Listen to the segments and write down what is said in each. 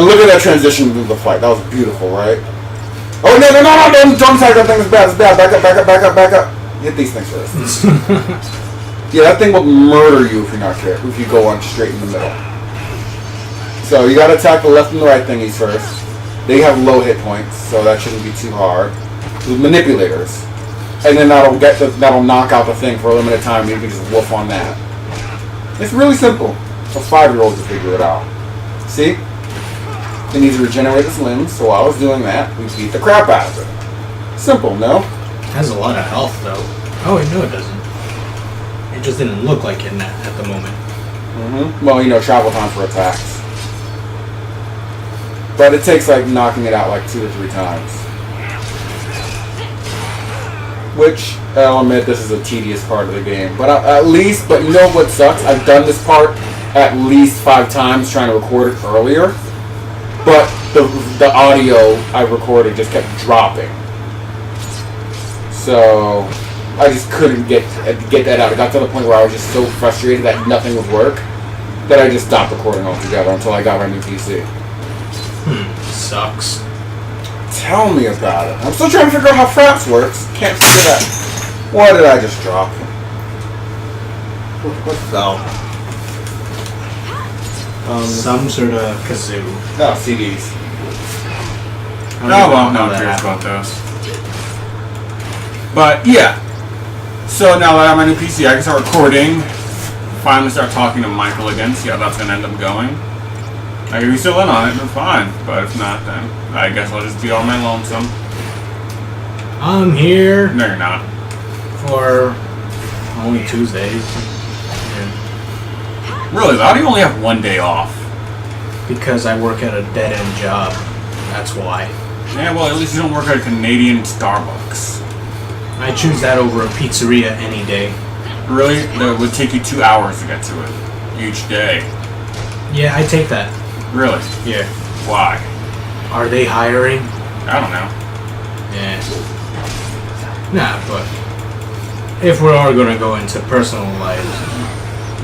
Look at that transition through the fight. That was beautiful, right? Oh, no, don't attack that thing. It's bad. Back up. Hit these things first. Yeah, that thing will murder you if you're not careful, if you go on straight in the middle. So you gotta attack the left and the right thingies first. They have low hit points, so that shouldn't be too hard. With manipulators. And then that'll knock out the thing for a limited time, and you can just woof on that. It's really simple. For 5-year-olds to figure it out. See? It needs to regenerate its limbs, so while I was doing that, we beat the crap out of it. Simple, no? It has a lot of health, though. Oh, wait, no, it doesn't. It just didn't look like it at the moment. Well, travel time for attacks. But it takes, knocking it out 2 or 3 times. Which, I'll admit, this is a tedious part of the game. But but you know what sucks? I've done this part at least 5 times trying to record it earlier. But the audio I recorded just kept dropping. So I just couldn't get that out. It got to the point where I was just so frustrated that nothing would work that I just stopped recording altogether until I got my new PC. Sucks. Tell me about it. I'm still trying to figure out how Fraps works. Can't figure that. What did I just drop? What fell? Some sort of kazoo. No, CDs. No one cares about those. But yeah. So now that I have my new PC, I can start recording. Finally start talking to Michael again, see how that's going to end up going. If you're still in on it, then fine. But if not, then I guess I'll just be on my lonesome. I'm here. No, you're not. For only Tuesdays. Really? How do you only have 1 day off? Because I work at a dead-end job. That's why. Yeah, well, at least you don't work at a Canadian Starbucks. I choose that over a pizzeria any day. Really? That would take you 2 hours to get to it. Each day. Yeah, I take that. Really? Yeah. Why? Are they hiring? I don't know. Yeah. Nah, but if we are going to go into personal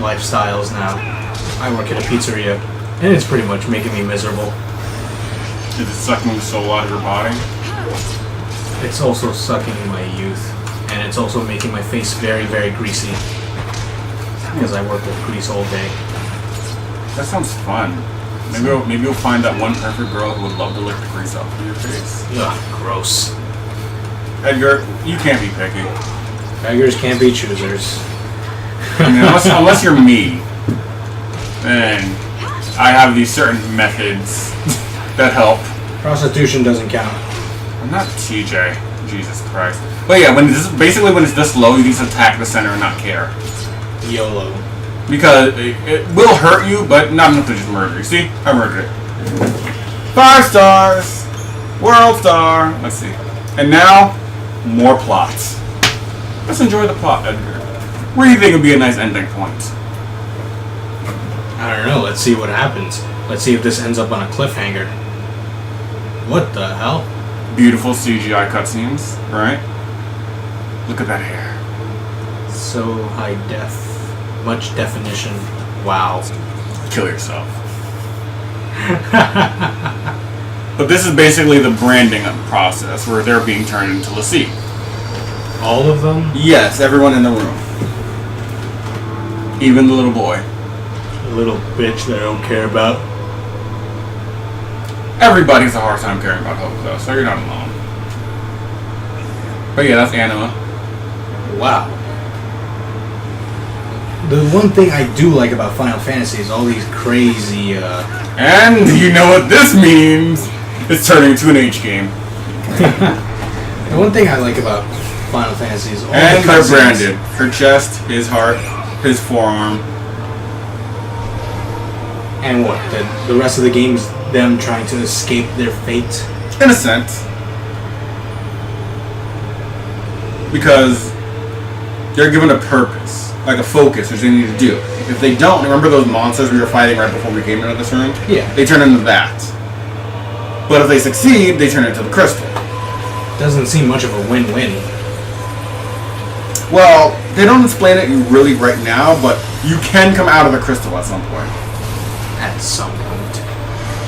lifestyles now, I work at a pizzeria, and it's pretty much making me miserable. Is it sucking the soul out of your body? It's also sucking my youth, and it's also making my face very, very greasy. Because I work with grease all day. That sounds fun. Maybe you'll find that one perfect girl who would love to lick the grease off of your face. Ugh, gross. Edgar, you can't be picky. Beggars can't be choosers. I mean, unless you're me, then I have these certain methods that help. Prostitution doesn't count. I'm not TJ. Jesus Christ. But yeah, when it's this low, you need to attack the center and not care. YOLO. Because it will hurt you, but not enough to just murder you. See? I murdered it. 5 stars! World star! Let's see. And now, more plots. Let's enjoy the plot, Edgar. Where do you think would be a nice ending point? I don't know. Let's see what happens. Let's see if this ends up on a cliffhanger. What the hell? Beautiful CGI cutscenes, right? Look at that hair. So high def. Much definition. Wow. Kill yourself. But this is basically the branding process where they're being turned into Lassie. All of them? Yes, everyone in the room. Even the little boy. A little bitch that I don't care about. Everybody has a hard time caring about Hope, though, so you're not alone. But yeah, that's Anima. Wow. The one thing I do like about Final Fantasy is all these crazy, And you know what this means! It's turning into an H game. The one thing I like about Final Fantasy is all and the they're cutscenes. branded. Her chest, his heart, his forearm. And what? The rest of the game is them trying to escape their fate? In a sense. Because they're given a purpose, like a focus, which they need to do. If they don't, remember those monsters we were fighting right before we came into this room? Yeah. They turn into that. But if they succeed, they turn into the crystal. Doesn't seem much of a win-win. Well, they don't explain it really right now, but you can come out of the crystal at some point. At some point.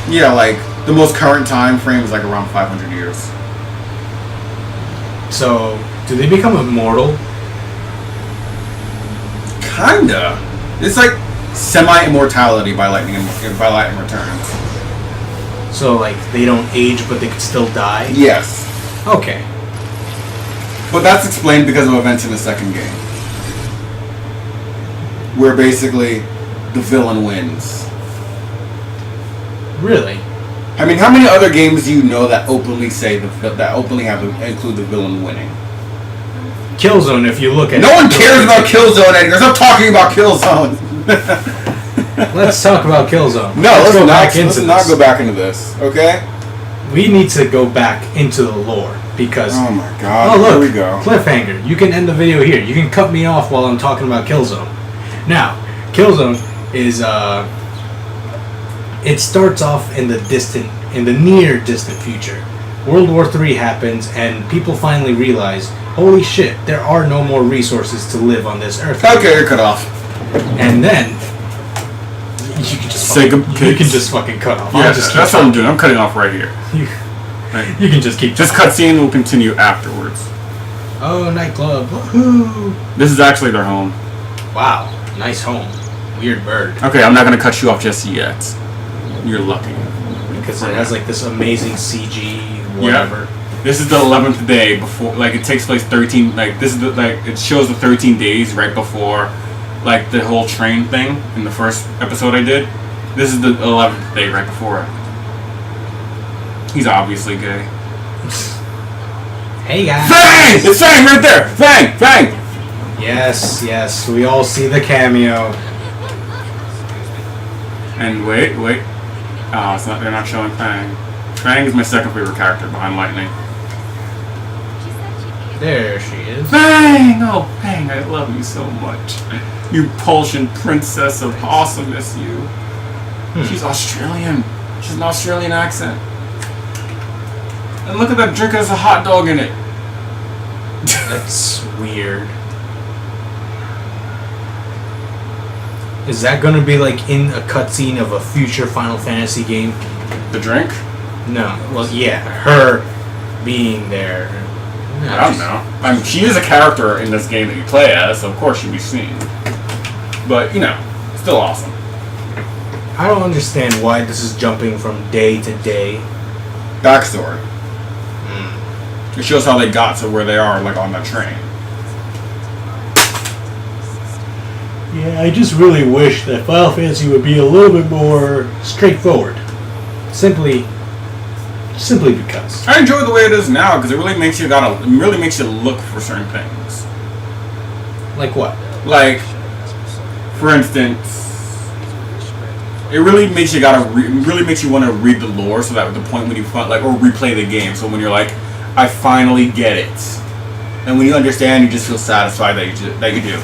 Yeah, like the most current time frame is like around 500 years. So, do they become immortal? Kinda. It's like semi-immortality by lightning returns. So, like, they don't age, but they could still die? Yes. Okay. But that's explained because of events in the second game. Where basically the villain wins. Really? I mean, how many other games do you know that openly say that openly include the villain winning? Killzone, if you look at No one cares about Killzone, Edgar. Stop talking about Killzone. Let's talk about Killzone. No, let's not this. go back into this, okay? We need to go back into the lore because. Oh my god! Oh look, here we go. cliffhanger. You can end the video here. You can cut me off while I'm talking about Killzone. Now, Killzone is it starts off in the near distant future. World War III happens, and people finally realize, holy shit, there are no more resources to live on this earth. Okay, you're cut off. And then you can just fucking cut off. Yeah, that's what I'm doing. I'm cutting off right here. You can just keep. This cutscene will continue afterwards. Oh, nightclub! Woohoo! This is actually their home. Wow, nice home. Weird bird. Okay, I'm not gonna cut you off just yet. You're lucky. Because it has like this amazing CG, whatever. Yeah. This is the 11th day before, like it takes place 13. Like this is it shows the 13 days right before, like the whole train thing in the first episode I did. This is the 11th day right before it. He's obviously gay. Hey guys. Fang! It's Fang right there. Fang! Yes, we all see the cameo. And wait. Oh, it's not. They're not showing Fang. Fang is my second favorite character behind Lightning. There she is. Fang! Oh, Fang, I love you so much. You Polshan princess of awesomeness, you. She's Australian. She's an Australian accent. And look at that drink, there's a hot dog in it. That's weird. Is that gonna be like in a cutscene of a future Final Fantasy game? The drink? No. Well, yeah, her being there. No, I don't know. I mean, she is a character in this game that you play as, so of course she'd be seen. But, you know, still awesome. I don't understand why this is jumping from day to day. Backstory. It shows how they got to where they are, like, on that train. Yeah, I just really wish that Final Fantasy would be a little bit more straightforward. Simply because. I enjoy the way it is now because it really makes you look for certain things. Like what? Like, for instance, it really makes you want to read the lore, so that at the point when you or replay the game. So when you're like, I finally get it, and when you understand, you just feel satisfied that you do.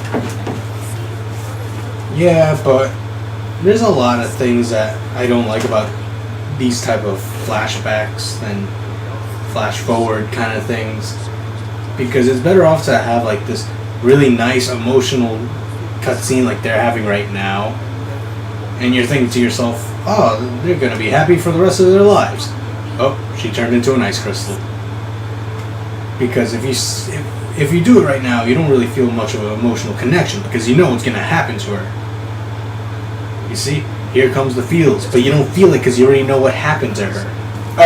Yeah, but there's a lot of things that I don't like about these type of flashbacks and flash forward kind of things, because it's better off to have like this really nice emotional cutscene like they're having right now, and you're thinking to yourself, oh, they're gonna be happy for the rest of their lives. Oh, she turned into an ice crystal. Because if you do it right now, you don't really feel much of an emotional connection because you know what's gonna happen to her. You see, here comes the feels, but you don't feel it because you already know what happened to her.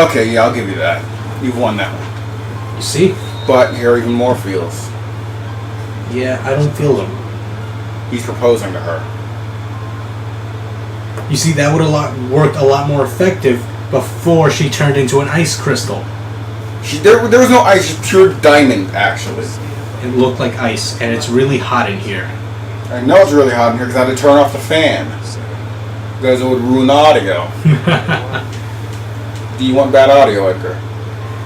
Okay, yeah, I'll give you that. You've won that one. You see? But here are even more feels. Yeah, I don't feel them. He's proposing to her. You see, that would have worked a lot more effective before she turned into an ice crystal. There was no ice, just pure diamond, actually. It looked like ice, and it's really hot in here. I know it's really hot in here because I had to turn off the fan. Because it would ruin audio. Do you want bad audio, Edgar?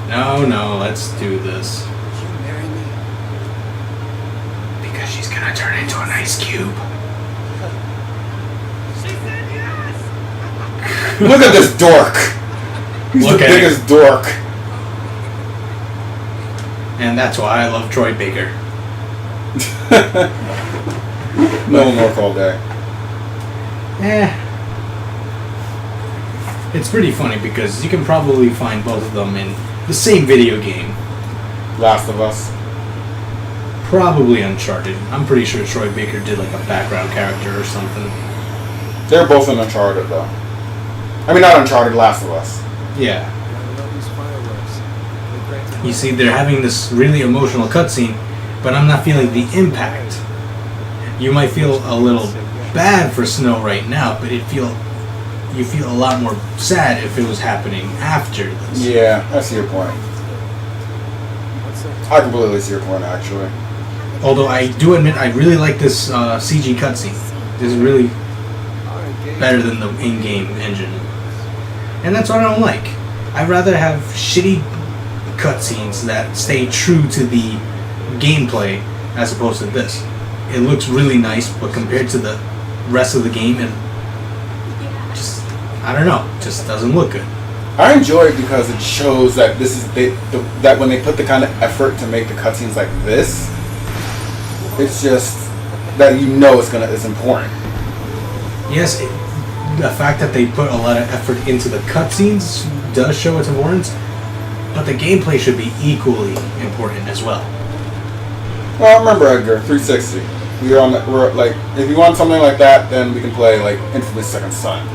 No, let's do this. You marry me? Because she's gonna turn into an ice cube. She said yes! Look at this dork! He's Look the at him. biggest dork. And that's why I love Troy Baker. No one work all day. It's pretty funny because you can probably find both of them in the same video game. Last of Us. Probably Uncharted. I'm pretty sure Troy Baker did like a background character or something. They're both in Uncharted though. I mean, not Uncharted, Last of Us. Yeah. You see, they're having this really emotional cutscene, but I'm not feeling the impact. You might feel a little bad for Snow right now, but you feel a lot more sad if it was happening after this. Yeah, I see your point. I completely see your point, actually. Although I do admit I really like this CG cutscene. This is really better than the in-game engine. And that's what I don't like. I'd rather have shitty cutscenes that stay true to the gameplay as opposed to this. It looks really nice, but compared to the rest of the game, it just, I don't know, just doesn't look good. I enjoy it because it shows that this is that when they put the kind of effort to make the cutscenes like this, it's just that it's important. Yes, the fact that they put a lot of effort into the cutscenes does show its importance, but the gameplay should be equally important as well. Well, remember Edgar, 360. We're like, if you want something like that, then we can play like Infamous Second Son.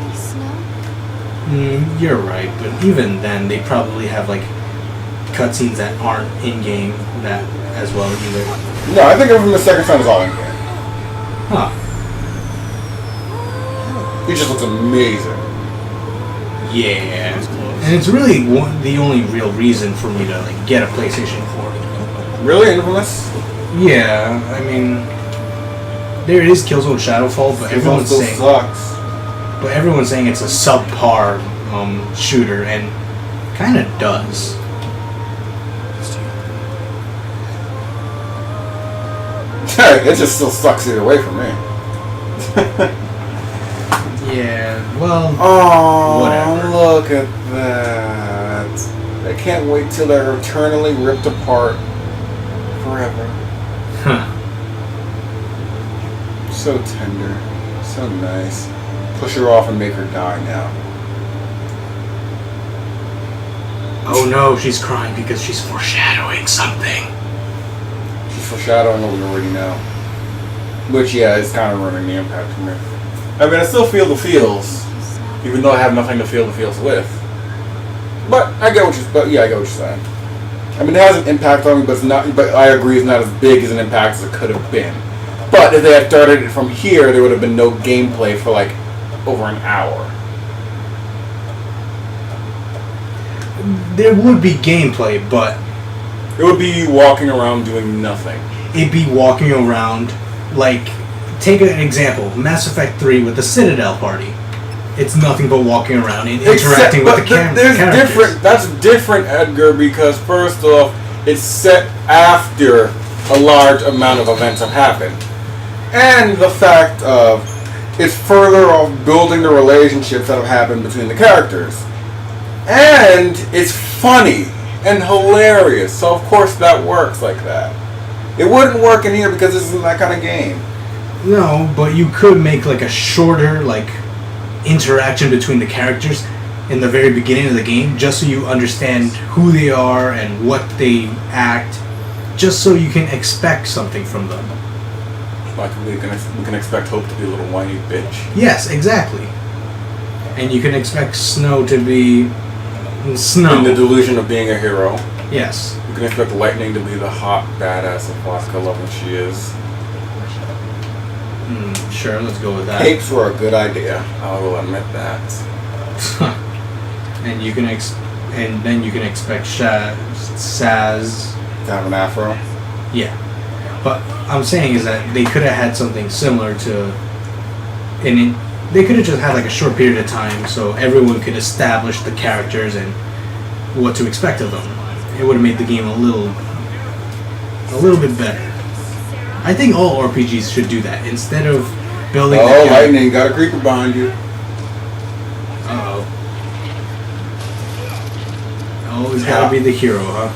You're right, but even then, they probably have like cutscenes that aren't in game that as well either. No, I think Infamous Second Son is all in game. Huh? It just looks amazing. Yeah, and it's really the only real reason for me to like get a PlayStation 4. Really, Infamous? Yeah, I mean, there is Killzone Shadowfall, but everyone's still saying sucks. But everyone's saying it's a subpar shooter, and kind of does. It just still sucks either way for me. Yeah, well, Oh, whatever. look at that. I can't wait till they're eternally ripped apart forever. Huh. So tender. So nice. Push her off and make her die now. Oh no, she's crying because she's foreshadowing something. She's foreshadowing what we already know. Which, yeah, is kind of ruining the impact for me. I mean, I still feel the feels, even though I have nothing to feel the feels with. But I get what you're saying. I mean, it has an impact on me, but it's not. But I agree, it's not as big as an impact as it could have been. But if they had started it from here, there would have been no gameplay for like over an hour. There would be gameplay, but It would be you walking around doing nothing. it'd be walking around like. Take an example, Mass Effect 3 with the Citadel party. It's nothing but walking around and interacting with the characters. That's different, Edgar, because first off, it's set after a large amount of events have happened. And the fact of it's further off building the relationships that have happened between the characters. And it's funny and hilarious, so of course that works like that. It wouldn't work in here because this isn't that kind of game. No, but you could make like a shorter like interaction between the characters in the very beginning of the game, just so you understand who they are and what they act, just so you can expect something from them. Like we can expect Hope to be a little whiny bitch. Yes, exactly. And you can expect Snow to be Snow. In the delusion of being a hero. Yes. You can expect Lightning to be the hot badass of vodka loving she is. Sure, let's go with that. Capes were a good idea. I will admit that. And you can and then you can expect Saz. To have an afro. Yeah, but I'm saying is that they could have had something similar to, and they could have just had like a short period of time so everyone could establish the characters and what to expect of them. It would have made the game a little bit better. I think all RPGs should do that instead of building. Oh, Lightning, got a creeper behind you. Uh-oh. Always gotta be the hero, huh?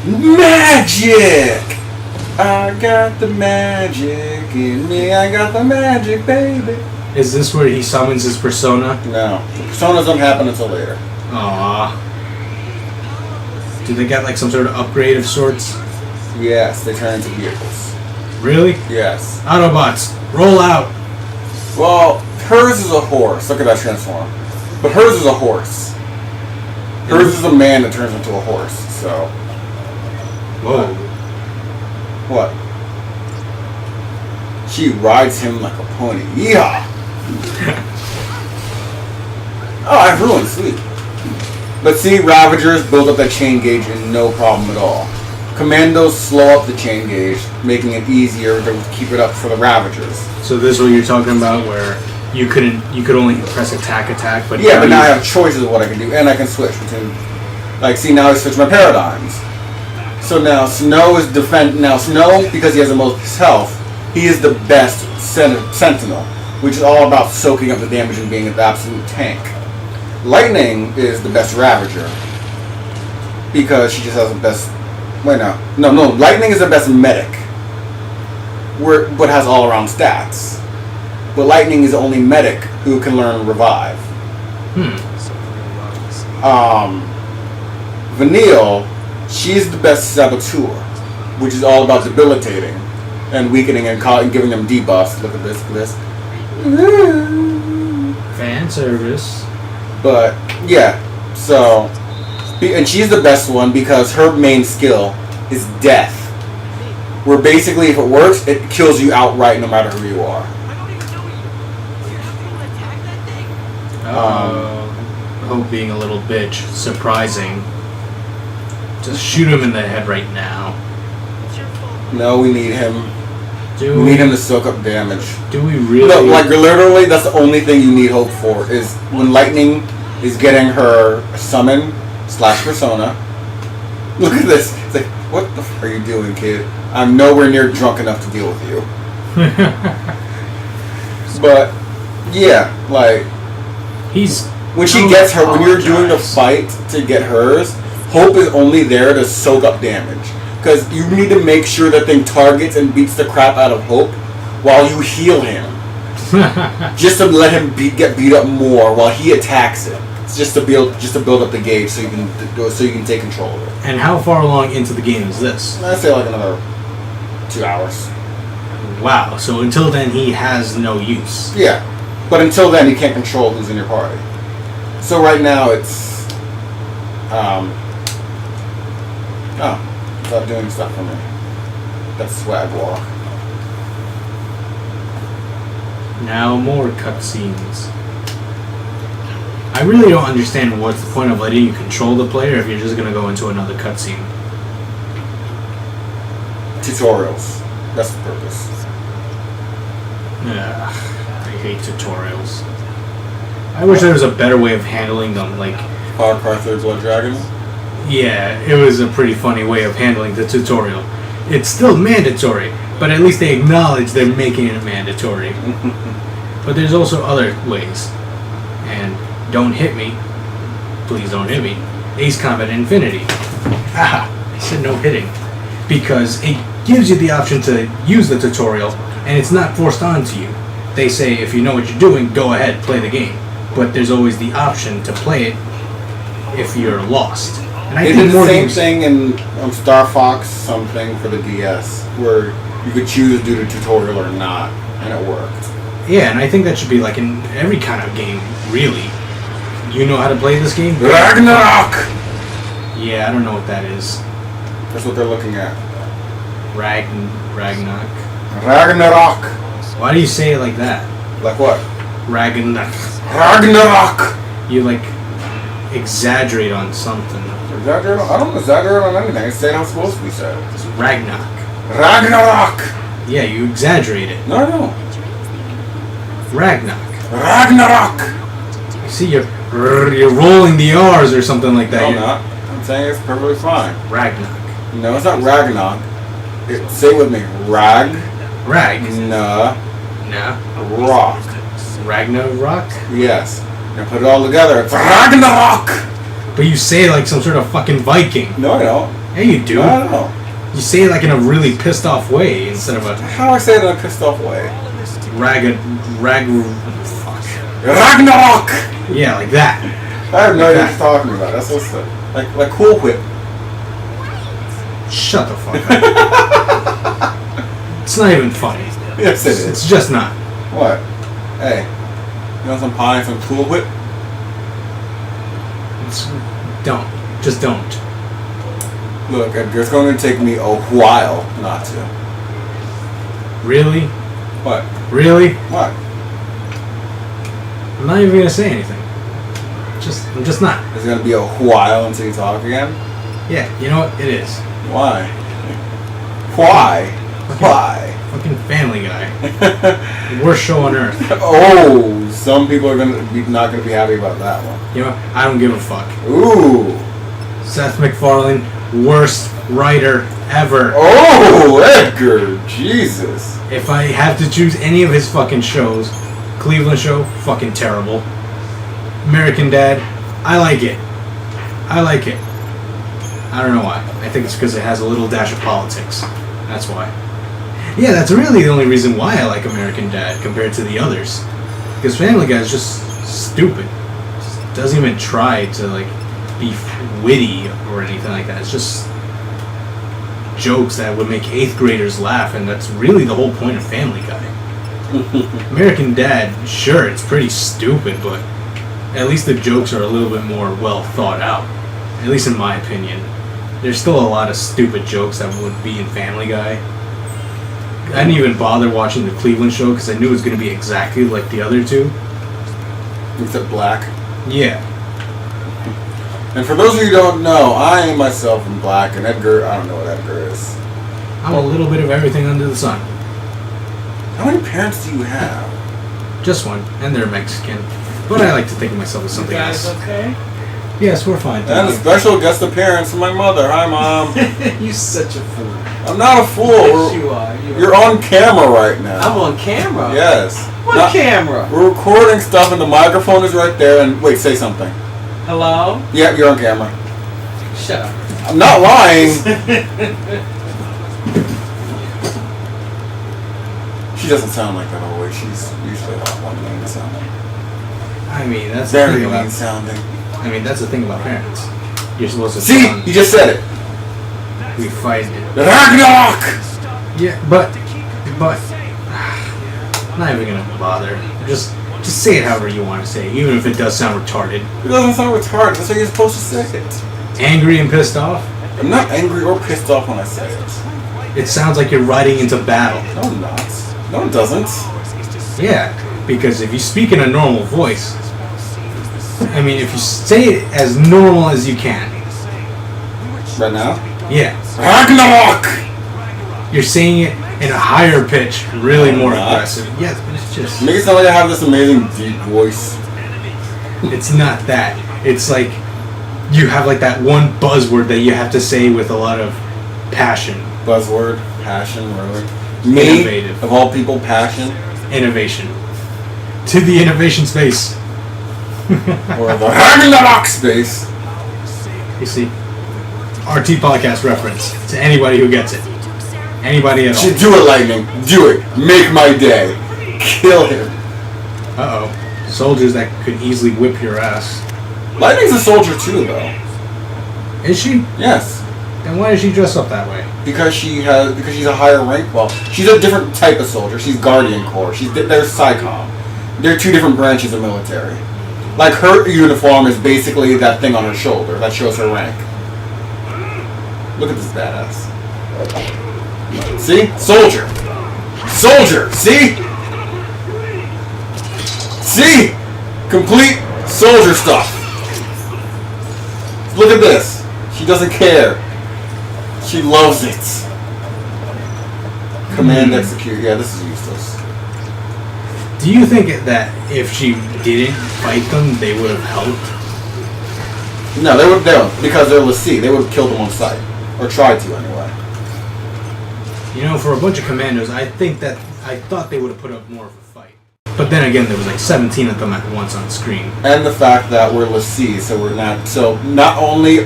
Magic! I got the magic in me. I got the magic, baby. Is this where he summons his persona? No. The personas don't happen until later. Aww. Do they get like some sort of upgrade of sorts? Yes, they turn into vehicles. Really? Yes. Autobots, roll out! Well, hers is a horse. Look at that transform. But hers is a horse. Hers is a man that turns into a horse, so... Whoa. What? She rides him like a pony. Yeehaw! Oh, I've ruined sleep. But see, Ravagers build up that chain gauge in no problem at all. Commandos slow up the chain gauge, making it easier to keep it up for the Ravagers. So this is what you're talking about, where you could only press attack, but Yeah, but now I have choices of what I can do, and I can switch between. Like, see, now I switch my paradigms. So now Snow is Now Snow, because he has the most health, he is the best Sentinel, which is all about soaking up the damage and being an absolute tank. Lightning is the best Ravager, because she just has the best. Wait, no. Lightning is the best medic, but has all around stats. But Lightning is the only medic who can learn Revive. Vanille, she's the best Saboteur, which is all about debilitating and weakening and giving them debuffs. Look at this, fan service. But, yeah, so... And she's the best one because her main skill is death. Where basically, if it works, it kills you outright no matter who you are. Hope being a little bitch. Surprising. Just shoot him in the head right now. No, we need him. We need him to soak up damage. Do we really? No, like literally, that's the only thing you need hope for is when Lightning is getting her summon / persona. Look at this. It's like, what the f are you doing, kid? I'm nowhere near drunk enough to deal with you. But yeah, like when she gets her, when you're doing the fight to get hers, Hope is only there to soak up damage. Because you need to make sure that thing targets and beats the crap out of Hope while you heal him. Just to let him get beat up more while he attacks it. It's just to build up the gauge so you can take control of it. And how far along into the game is this? I'd say like another 2 hours. Wow. So until then he has no use. Yeah. But until then you can't control who's in your party. So right now it's stop doing stuff for me. That's swag walk. Now more cutscenes. I really don't understand what's the point of letting you control the player if you're just gonna go into another cutscene. Tutorials. That's the purpose. Ugh, I hate tutorials. I wish there was a better way of handling them, like... Far Cry 3 Blood Dragon? Yeah, it was a pretty funny way of handling the tutorial. It's still mandatory, but at least they acknowledge they're making it mandatory. But there's also other ways. And don't hit me. Please don't hit me. Ace Combat Infinity. Ah, I said no hitting. Because it gives you the option to use the tutorial, and it's not forced onto you. They say if you know what you're doing, go ahead, play the game. But there's always the option to play it if you're lost. And I they think did the more same games, thing in Star Fox something for the DS, where you could choose to do the tutorial or not, and it worked. Yeah, and I think that should be like in every kind of game, really. You know how to play this game? Ragnarok! Yeah, I don't know what that is. That's what they're looking at. Ragnarok. Ragnarok! Why do you say it like that? Like what? Ragnarok. Ragnarok! You like exaggerate on something. Exaggerate on? I don't exaggerate on anything. It's saying how it's supposed to be said. It's Ragnarok. Ragnarok! Yeah, you exaggerate it. No, I don't. Ragnarok. Ragnarok! See, you're rolling the R's or something like that. No, I'm not. I'm saying it's perfectly fine. Ragnarok. No, it's not Ragnarok. Say it with me. Rag. Nah. Rock. Ragnarok? Yes. Now put it all together. It's Ragnarok! But you say it like some sort of fucking Viking. No, I don't. Yeah, you do. No, I don't. You say it like in a really pissed off way instead of a How do I say it in a pissed off way? fuck. Ragnarok! Yeah, like that. I have no idea what you're talking about. That's so sick. Like Cool Whip. Shut the fuck up. It's not even funny. Yes, it is. It's just not. What? Hey, you want some pie and some Cool Whip? Don't. Just don't. Look, Edgar, it's going to take me a while not to. Really? What? Really? What? I'm not even gonna say anything. I'm just not. It's going to be a while until you talk again? Yeah, you know what? It is. Why? Why? Why? Fucking Family Guy. The worst show on earth. Oh, some people are not going to be happy about that one. You know, I don't give a fuck. Ooh. Seth MacFarlane, worst writer ever. Oh, Edgar, Jesus. If I have to choose any of his fucking shows, Cleveland Show, fucking terrible. American Dad, I like it. I like it. I don't know why. I think it's because it has a little dash of politics. That's why. Yeah, that's really the only reason why I like American Dad compared to the others. Because Family Guy is just stupid. Just doesn't even try to like be witty or anything like that. It's just jokes that would make 8th graders laugh, and that's really the whole point of Family Guy. American Dad, sure, it's pretty stupid, but at least the jokes are a little bit more well thought out. At least in my opinion. There's still a lot of stupid jokes that would be in Family Guy. I didn't even bother watching the Cleveland Show because I knew it was going to be exactly like the other two. Except black. Yeah. And for those of you who don't know, I am myself in black, and Edgar, I don't know what Edgar is. I'm a little bit of everything under the sun. How many parents do you have? Just one, and they're Mexican. But I like to think of myself as something else. okay? Yes, we're fine. And a Thank you. special guest appearance from my mother. Hi, Mom. You such a fool. I'm not a fool. Yes, you are. You're on camera right now. I'm on camera. Yes. What camera? We're recording stuff, and the microphone is right there. And wait, say something. Hello? Yeah, you're on camera. Shut up. I'm not lying. She doesn't sound like that always. She's usually a lot more mean sounding. I mean, that's the Very thing mean about. sounding. I mean, that's the thing about parents. You're supposed to. See, you just said it. We fight. Ragnarok. Yeah, but, not even gonna bother. Just say it however you want to say, it, even if it does sound retarded. It doesn't sound retarded. That's how you're supposed to say it. Angry and pissed off. I'm not angry or pissed off when I say it. It sounds like you're riding into battle. No, I'm not. No, it doesn't. Yeah, because if you speak in a normal voice, I mean, if you say it as normal as you can, Right now? yeah, Ragnarok! you're saying it in a higher pitch, really more not. aggressive. Yes, but it's just, Make it sound like I have this amazing deep voice. it's not that. It's like you have like that one buzzword that you have to say with a lot of passion. Buzzword, passion, really. Me, Innovative. of all people, passion. Innovation. To the innovation space. Or the Ragnarok space. You see? RT podcast reference to anybody who gets it. Anybody at all. Do it, Lightning. Do it. Make my day. Kill him. Uh-oh. Soldiers that could easily whip your ass. Lightning's a soldier too, though. Is she? Yes. Then why does she dress up that way? Because she's a higher rank. Well, she's a different type of soldier. She's Guardian Corps. There's SciComm. They're two different branches of military. Like her uniform is basically that thing on her shoulder that shows her rank. Look at this badass. See? Soldier. Soldier. See? See? Complete soldier stuff. Look at this. She doesn't care. She loves it. Command execute. Yeah, this is useless. Do you think that if she didn't fight them, they would have helped? No, they would. Because they're Lassie. They would have killed them on sight, or tried to anyway. You know, for a bunch of commandos, I thought they would have put up more of a fight. But then again, there was like 17 of them at once on screen. And the fact that we're Lassie, so we're not. So not only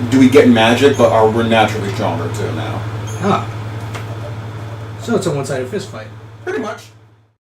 do we get magic, but we're naturally stronger too now. Ah. So it's a one-sided fist fight. Pretty much.